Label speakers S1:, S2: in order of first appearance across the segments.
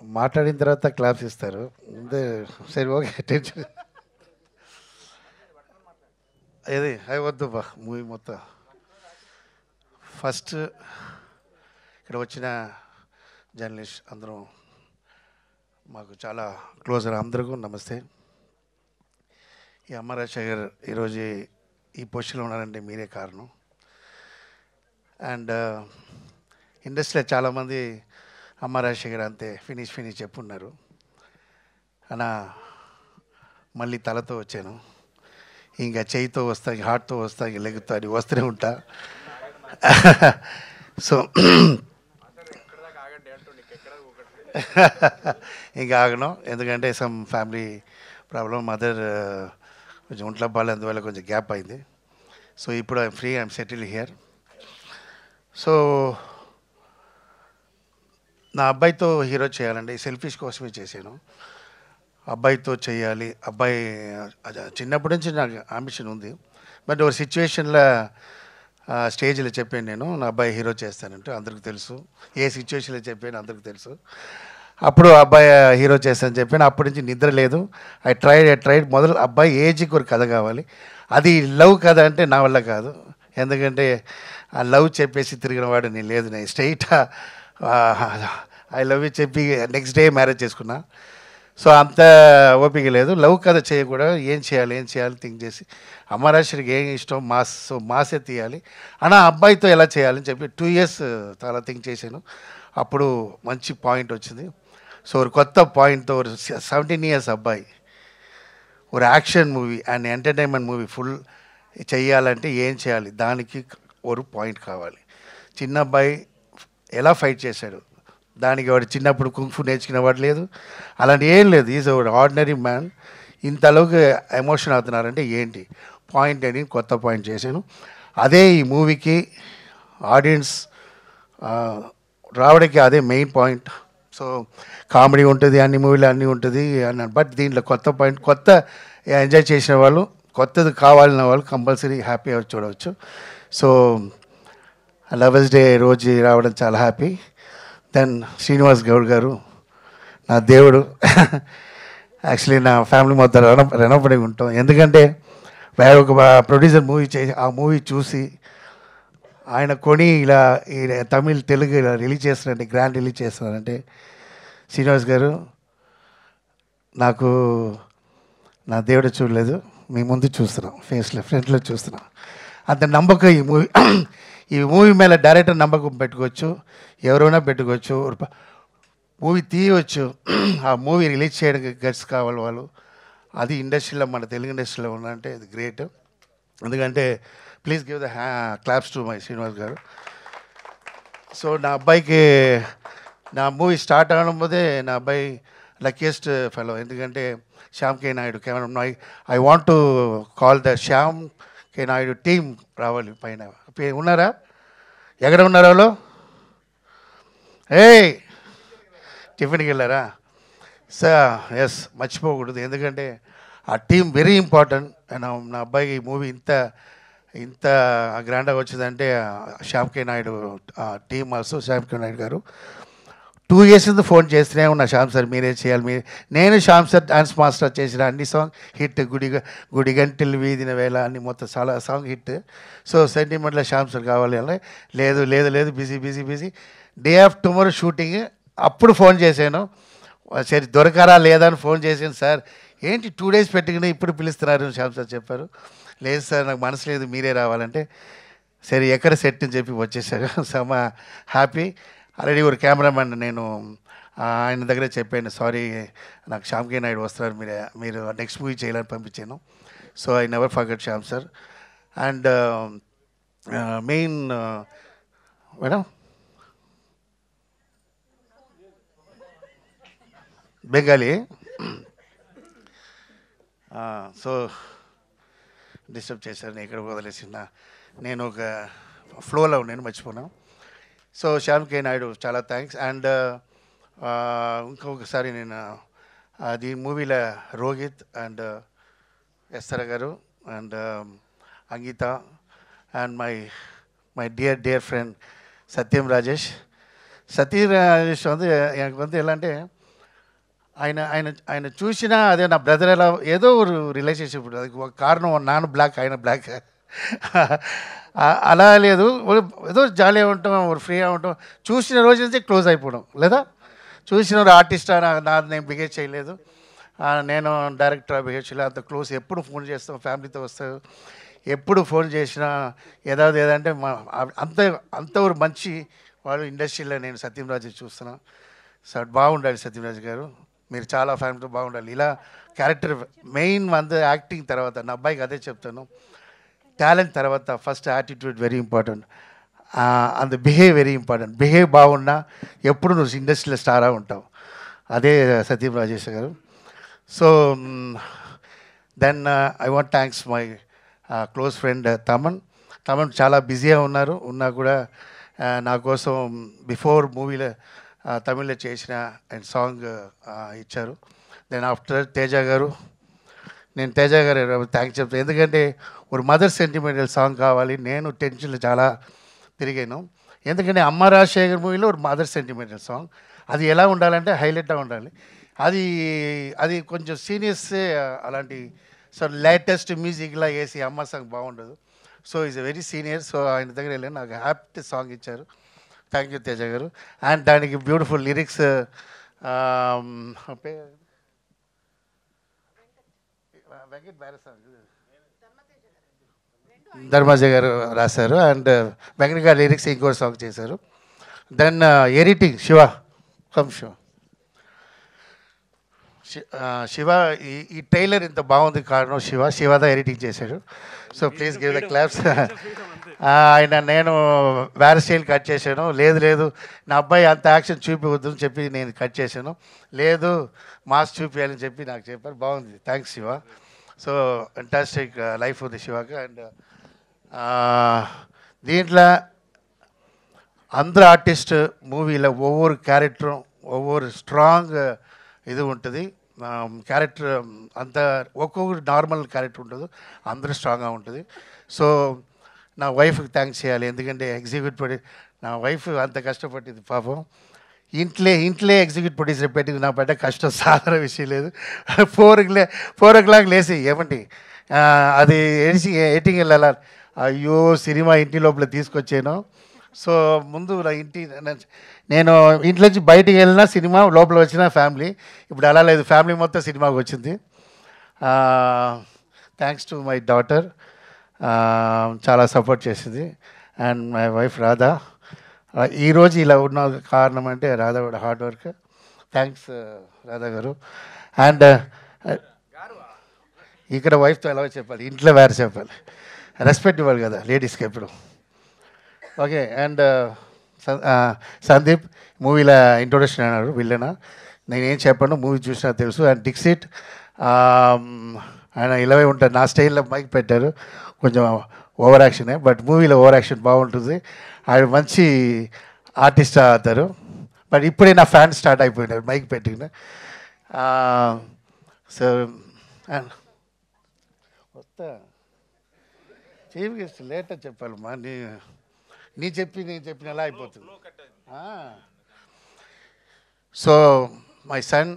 S1: మాట్లాడిన తర్వాత క్లాప్స్ ఇస్తారు ముందే. సరే ఓకే టెన్షన్ ఏది అవి వద్దు బా మూవీ మొత్తం. ఫస్ట్ ఇక్కడ వచ్చిన జర్నలిస్ట్ అందరం మాకు చాలా క్లోజర్, అందరికీ నమస్తే. ఈ అమ్మ రాజశేఖర్ ఈరోజు ఈ పొజిషన్లో ఉన్నారంటే మీరే కారణం. అండ్ ఇండస్ట్రీలో చాలామంది అమ్మ రాజశేఖర్ అంతే ఫినిష్ చెప్పున్నారు అలా. మళ్ళీ తలతో వచ్చాను, ఇంకా చేయితో వస్తా, హార్ట్తో వస్తా, ఇంక లెగ్తో అని వస్తూనే ఉంటా. సో ఇంకా ఆగను, ఎందుకంటే సమ్ ఫ్యామిలీ ప్రాబ్లం, మదర్ కొంచెం ఒంట్లో బాగాలేదు, అందువల్ల కొంచెం గ్యాప్ అయింది. సో ఇప్పుడు I'm free, I'm settle here. So నా అబ్బాయితో హీరో చేయాలండి, సెల్ఫిష్ కోసమే చేశాను. అబ్బాయితో చేయాలి, అబ్బాయి చిన్నప్పటి నుంచి నాకు అంబిషన్ ఉంది. బట్ ఒక సిచ్యువేషన్లో స్టేజ్లో చెప్పాను నేను నా అబ్బాయి హీరో చేస్తానంటే, అందరికి తెలుసు ఏ సిచ్యువేషన్లో చెప్పాను, అందరికి తెలుసు. అప్పుడు అబ్బాయి హీరో చేస్తానని చెప్పాను. అప్పటి నుంచి నిద్ర లేదు. ఐ ట్రైడ్ మొదలు అబ్బాయి ఏజ్కి ఒక కథ కావాలి. అది లవ్ కథ అంటే నా వల్ల కాదు, ఎందుకంటే ఆ లవ్ చెప్పేసి తిరిగిన వాడు నేను లేదు. నేను స్ట్రైట్ ఐ లవ్ యూ చెప్పి నెక్స్ట్ డే మ్యారేజ్ చేసుకున్నా. సో అంత ఓపిక లేదు. లవ్ కథ చేయకూడదు, ఏం చేయాలి థింక్ చేసి అమరాశ్వరికి ఏం ఇష్టం, మాస్, సో మాసే తీయాలి అన్నా. అబ్బాయితో ఎలా చేయాలని చెప్పి 2 years చాలా థింక్ చేశాను. అప్పుడు మంచి పాయింట్ వచ్చింది. సో ఒక కొత్త పాయింట్తో ఒక 17 years అబ్బాయి ఒక action movie and entertainment movie full చెయ్యాలంటే ఏం చేయాలి, దానికి ఒక పాయింట్ కావాలి. చిన్న అబ్బాయి ఎలా ఫైట్ చేశాడు, దానికి వాడు చిన్నప్పుడు కుంఫు నేర్చుకునేవాడు లేదు, అలాంటి ఏం లేదు. ఈజ్ ఒక ఆర్డినరీ మ్యాన్. ఇంతలోకి ఎమోషన్ అవుతున్నారంటే ఏంటి పాయింట్ అని కొత్త పాయింట్ చేశాను. అదే ఈ మూవీకి ఆడియన్స్ రావడానికి అదే మెయిన్ పాయింట్. సో కామెడీ ఉంటుంది, అన్ని మూవీలు అన్నీ ఉంటుంది అన్నాను. బట్ దీంట్లో కొత్త పాయింట్, కొత్త ఎంజాయ్ చేసిన వాళ్ళు, కొత్తది కావాలన్న వాళ్ళు కంపల్సరీ హ్యాపీగా చూడవచ్చు. సో లవర్స్ డే రోజు రావడం చాలా హ్యాపీ. దెన్ శ్రీనివాస్ గౌడ్ గారు నా దేవుడు. యాక్చువల్లీ నా ఫ్యామిలీ మొత్తం రుణపడి ఉంటాం, ఎందుకంటే ఒక ప్రొడ్యూసర్ మూవీ చేసి ఆ మూవీ చూసి ఆయన కొని ఇలా ఈ తమిళ్ తెలుగు ఇలా రిలీజ్ చేస్తున్నారంటే, గ్రాండ్ రిలీజ్ చేస్తున్నారంటే, శ్రీనివాస్ గారు నాకు నా దేవుడు చూడలేదు, మీ ముందు చూస్తున్నాం, ఫేస్లో ఫ్రంట్లో చూస్తున్నాం. అంత నమ్మకం ఈ మూవీ మీద డైరెక్టర్ నమ్మకం పెట్టుకోవచ్చు, ఎవరైనా పెట్టుకోవచ్చు, మూవీ తీయవచ్చు. ఆ మూవీ రిలీజ్ చేయడానికి గట్స్ కావాలి వాళ్ళు. అది ఇండస్ట్రీలో, మన తెలుగు ఇండస్ట్రీలో ఉన్నంటే ఇది గ్రేట్. ఎందుకంటే please give the claps to my Srinivas గారు. సో నా అబ్బాయికి నా మూవీ స్టార్ట్ అవ్వడం పోతే నా అబ్బాయి లక్కీయెస్ట్ ఫెలో, ఎందుకంటే Shyam K Naidu camera. I want to call the Shyam K Naidu team రావాలి పైన. ఉన్నారా? ఎక్కడ ఉన్నారు వాళ్ళు? టిఫిన్కి వెళ్ళారా? సార్ ఎస్, మర్చిపోకూడదు, ఎందుకంటే ఆ టీం వెరీ ఇంపార్టెంట్. నా అబ్బాయికి ఈ మూవీ ఇంత గ్రాండ్గా వచ్చిందంటే Shyam K Naidu team, also Shyam K Naidu గారు 2 years నుంచి ఫోన్ చేస్తూనే ఉన్నా, శ్యామ్ సార్ మీరే చేయాలి. నేను శ్యామ్ సార్ డాన్స్ మాస్టర్ చేసిన అన్ని సాంగ్ హిట్, గుడిగంటలు వీధిన వేళ అన్ని మొత్తం చాలా సాంగ్ హిట్. సో సెంటిమెంట్లో శ్యామ్ సార్ కావాలి అని, లేదు busy day of tomorrow shooting. అప్పుడు ఫోన్ చేశాను, సరే దొరకారా లేదా అని ఫోన్ చేశాను. సార్ ఏంటి 2 days పెట్టుకుని ఇప్పుడు పిలుస్తున్నారు శ్యామ్ సార్ చెప్పారు. లేదు సార్ నాకు మనసు లేదు, మీరే రావాలంటే సరే ఎక్కడ సెట్ అని చెప్పి వచ్చేసారు. సో మా హ్యాపీ. ఆల్రెడీ ఒక కెమెరామెన్ నేను ఆయన దగ్గర చెప్పాను, సారీ నాకు శ్యామ్ కే నాయుడు వస్తున్నారు, మీరు నెక్స్ట్ మూవీ చేయాలని పంపించాను. So I never forget Shyam sir. And main madam Bengali. So disturb చేశారు, ఇక్కడ వదిలేసిన నేను ఒక ఫ్లోలో నేను మర్చిపోయాను. సో శ్యామ్ కే నాయుడు చాలా థ్యాంక్స్. అండ్ ఇంకొకసారి నేను అది మూవీలో రోహిత్ అండ్ ఎస్తర గారు and Ankita and my dear friend Satyam Rajesh. வந்து எனக்கு வந்து ఎలా అంటే ఆయన ఆయన ఆయన చూసినా అదే నా బ్రదర్ ఎలా ఏదో ఒక రిలేషన్షిప్ ఉంటుంది. అది ఒక కారణం నాన్న బ్లాక్ ఆయన బ్లాక్ అలా లేదు. ఏదో జాలీగా ఉంటాం, ఫ్రీగా ఉంటాం. చూసిన రోజు నుంచి క్లోజ్ అయిపోవడం లేదా చూసిన ఆర్టిస్ట్ నాది నేను బిహేవ్ చేయలేదు, నేను డైరెక్టర్ బిహేవ్ చేయలేదు, అంత క్లోజ్. ఎప్పుడు ఫోన్ చేస్తాం, ఫ్యామిలీతో వస్తారు, ఎప్పుడు ఫోన్ చేసినా ఏదంటే మా అంత అంత ఒక మంచి వాళ్ళు ఇండస్ట్రీలో నేను సత్యంరాజు చూస్తున్నా. సార్ బాగుండాలి సత్యంరాజు గారు, మీరు చాలా ఫ్యామిలీతో బాగుండాలి. ఇలా క్యారెక్టర్ మెయిన్ యాక్టింగ్ తర్వాత నా అబ్బాయికి అదే చెప్తాను, టాలెంట్ తర్వాత first attitude very important and behave very important. Behave బాగున్నా ఎప్పుడు నువ్వు ఇండస్ట్రీలో స్టారా ఉంటావు. అదే Satyam Rajesh garu. So then I want thanks my close friend Thaman చాలా బిజీగా ఉన్నా కూడా నా కోసం బిఫోర్ మూవీలో తమిళ్లో చేసిన అండ్ సాంగ్ ఇచ్చారు. దెన్ ఆఫ్టర్ తేజ గారు, నేను తేజ గారు థ్యాంక్స్ చెప్తాను. ఎందుకంటే ఒక మదర్ సెంటిమెంటల్ సాంగ్ కావాలి. నేను టెన్షన్లో చాలా తిరిగాను. ఎందుకంటే అమ్మ రాజశేఖర్ మూవీలో ఒక మదర్ సెంటిమెంటల్ సాంగ్, అది ఎలా ఉండాలంటే హైలైట్గా ఉండాలి. అది కొంచెం సీనియర్సే అలాంటి సో లేటెస్ట్ మ్యూజిక్లా వేసి అమ్మ సాంగ్ బాగుండదు. So is a very senior. So ఆయన దగ్గర వెళ్ళి నాకు హ్యాపీ సాంగ్ ఇచ్చారు. థ్యాంక్ యూ తేజ గారు. అండ్ దానికి బ్యూటిఫుల్ లిరిక్స్ వెంకట్ బ్యారే సాంగ్ ధర్మాజ గారు రాశారు. అండ్ వెంకట్ గారు లిరిక్స్ ఇంకో సాంగ్ చేశారు. దెన్ ఎడిటింగ్ శివ ఈ ట్రైలర్ ఇంత బాగుంది కారణం శివదా ఎడిటింగ్ చేశాడు. So please give the claps. నేను వేరే స్టైల్ కట్ చేశాను. లేదు నా అబ్బాయి అంత యాక్షన్ చూపివద్దు అని చెప్పి నేను కట్ చేశాను. లేదు మాస్ చూపించాలని చెప్పి నాకు చెప్పారు. బాగుంది, thanks Shiva. So fantastic life ఉంది శివకి. అండ్ దీంట్లో అందరు ఆర్టిస్ట్ మూవీలో ఒవ్వొరు క్యారెక్టరు ఒవ్వొరు స్ట్రాంగ్ ఇది ఉంటుంది. క్యారెక్టర్ అంత ఒక్కొక్కరు నార్మల్ క్యారెక్టర్ ఉంటుంది, అందరూ స్ట్రాంగ్గా ఉంటుంది. సో నా వైఫ్కి థ్యాంక్స్ చేయాలి. ఎందుకంటే నా వైఫ్ అంత కష్టపడింది పాపం. ఇంట్లో ఎగ్జిక్యూటివ్ ప్రొడ్యూసర్ పెట్టి నా పడ్డ కష్టం సాధారణ విషయం లేదు. 4 o'clock లేసి ఏమండి అది ఎడిటింగ్ వెళ్ళాలి. అయ్యో సినిమా ఇంటి లోపల తీసుకొచ్చాను. సో ముందు నేను ఇంట్లోంచి బయటికి వెళ్ళినా సినిమా, లోపల వచ్చిన ఫ్యామిలీ. ఇప్పుడు అలా లేదు, ఫ్యామిలీ మొత్తం సినిమాకి వచ్చింది. థ్యాంక్స్ టు మై డాటర్, చాలా సపోర్ట్ చేసింది. And my wife Radha. ఈరోజు ఇలా ఉన్న కారణం అంటే రాధా కూడా హార్డ్ వర్క్. థ్యాంక్స్ రాధా గారు. అండ్ ఇక్కడ వైఫ్తో ఎలా చెప్పాలి, ఇంట్లో వేరే చెప్పాలి, రెస్పెక్ట్ ఇవ్వాలి కదా లేడీస్కి ఎప్పుడు. ఓకే. అండ్ సందీప్ మూవీలో ఇంట్రొడక్షన్ అన్నాడు విల్లనా, నేనేం చెప్పాను మూవీ చూసినా తెలుసు. అండ్ డిక్సిట్ ఆయన ఇలాగే ఉంటారు, నా స్టైల్లో మైక్ పెట్టారు, కొంచెం ఓవర్ యాక్షనే, బట్ మూవీలో ఓవర్ యాక్షన్ బాగుంటుంది. ఆయన మంచి ఆర్టిస్ట్ అవుతారు. బట్ ఇప్పుడే నా ఫ్యాన్ స్టార్ట్ అయిపోయినారు మైక్ పెట్టిన. సో వస్తా చీఫ్ గెస్ట్ లేట్ అని చెప్పాలమ్మా, నేను చెప్పినలా అయిపోతుంది. సో మై సన్,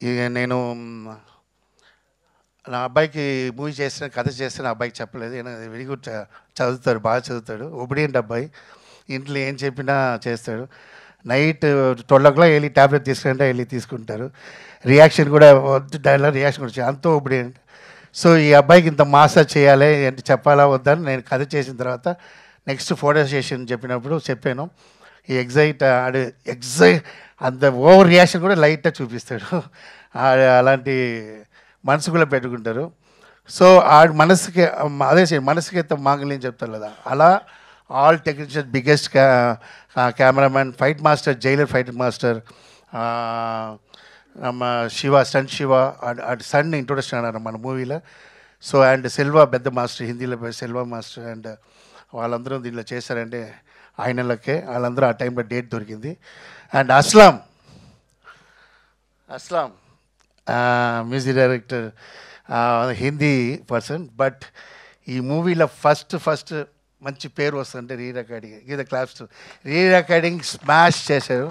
S1: ఇక నేను నా అబ్బాయికి మూవీ చేసిన కథ చేస్తే నా అబ్బాయికి చెప్పలేదు. వెరీ గుడ్ చదువుతాడు, బాగా చదువుతాడు, ఒబిడియంట్ అబ్బాయి, ఇంట్లో ఏం చెప్పినా చేస్తాడు. నైట్ 12 o'clock వెళ్ళి ట్యాబ్లెట్ తీసుకుంటే వెళ్ళి తీసుకుంటారు. రియాక్షన్ కూడా డైలాగ్ రియాక్షన్ కూడా అంత ఒబిడియంట్. సో ఈ అబ్బాయికి ఇంత మాసాజ్ చేయాలి అంటే చెప్పాలా వద్దని నేను కథ చేసిన తర్వాత నెక్స్ట్ ఫోటో సెషన్ చెప్పినప్పుడు చెప్పాను. ఈ ఎగ్జైట్ అంత ఓవర్ రియాక్షన్ కూడా లైట్గా చూపిస్తాడు. అలాంటి మనసు కూడా పెట్టుకుంటారు. సో మనసుకి అదే మనసుకి ఎంత మాంగళ్యం చెప్తారు కదా, అలా all technician biggest cameraman, fight master, Jailer fight master நம்ம స్టంట్ శివ సన్ ఇంట్రొడక్షన్ అన్నారు మన మూవీలో. సో అండ్ సెల్వా పెద్ద మాస్టర్, హిందీలో సెల్వా మాస్టర్, అండ్ వాళ్ళందరూ దీనిలో చేశారంటే ఆయనలకే, వాళ్ళందరూ ఆ టైంలో డేట్ దొరికింది. And Aslam music director, Hindi person, but ఈ మూవీలో ఫస్ట్ మంచి పేరు వస్తుందంటే రీ రికార్డింగ్. ఇది క్లాప్స్, రీ రికార్డింగ్ స్మాష్ చేశారు.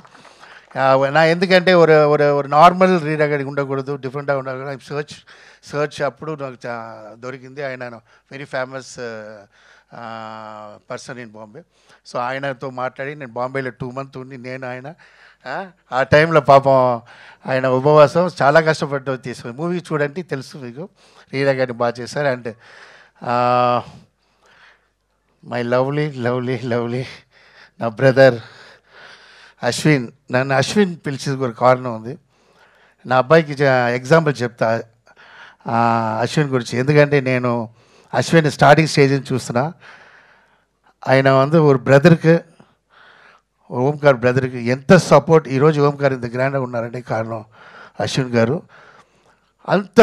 S1: நான் ఎందుకంటే ஒரு ஒரு ஒரு నార్మల్ రీడర్ ఉండకూడదు, డిఫరెంట్గా ఉండకూడదు. సర్చ్ అప్పుడు నాకు దొరికింది. ఆయన very famous person in Bombay. So ఆయనతో మాట్లాడి నేను బాంబేలో 2 months ఉండి నేను ఆయన ఆ టైంలో పాపం ఆయన ఉపవాసం చాలా కష్టపడ్డ తీసుకో మూవీ చూడండి తెలుసు మీకు. రీడా గారిని బాగా చేశారు. అండ్ మై లవ్లీ నా బ్రదర్ అశ్విన్. నన్ను అశ్విన్ పిలిచేది ఒక కారణం ఉంది. నా అబ్బాయికి ఎగ్జాంపుల్ చెప్తా అశ్విన్ గురించి. ఎందుకంటే నేను అశ్విన్ స్టార్టింగ్ స్టేజ్ని చూస్తున్నా. ఆయన ஒரு బ్రదర్కి, ఓంకార్ బ్రదర్కి ఎంత సపోర్ట్. ఈరోజు ఓంకార్ ఇంత గ్రాండ్గా ఉన్నారంటే కారణం అశ్విన్ గారు. అంత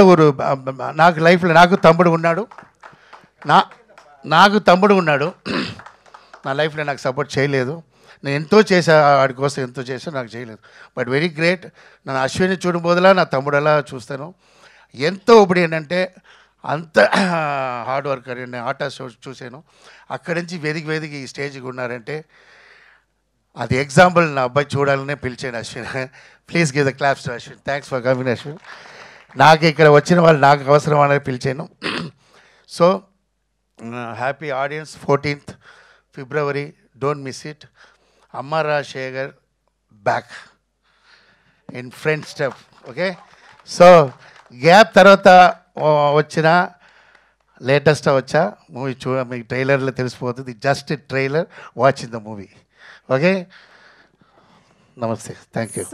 S1: నాకు లైఫ్లో నాకు తమ్ముడు ఉన్నాడు. నాకు తమ్ముడు ఉన్నాడు. నా లైఫ్లో నాకు సపోర్ట్ చేయలేదు. నేను ఎంతో చేశా వాడి కోసం, ఎంతో చేశా, నాకు చేయలేదు. But very great. నన్ను అశ్విని చూడబోదలా నా తమ్ముడు అలా చూస్తాను. ఎంతో ఇప్పుడు ఏంటంటే అంత హార్డ్ వర్కర్. నేను ఆటా షో చూశాను. అక్కడి నుంచి వెదికి ఈ స్టేజ్కి ఉన్నారంటే అది ఎగ్జాంపుల్. నా అబ్బాయి చూడాలనే పిలిచాను Ashwin. Please give the claps to Ashwin. Thanks for coming Ashwin. నాకు ఇక్కడ వచ్చిన వాళ్ళు నాకు అవసరం అనేది పిలిచాను. So happy audience. 14th February, don't miss it. అమ్మ Rajasekhar back in friend step. Okay. So gap తర్వాత వచ్చిన లేటెస్ట్ వచ్చా మూవీ మీకు ట్రైలర్లో తెలిసిపోతుంది. Just trailer, watch in the movie. Okay. నమస్తే. Thank you.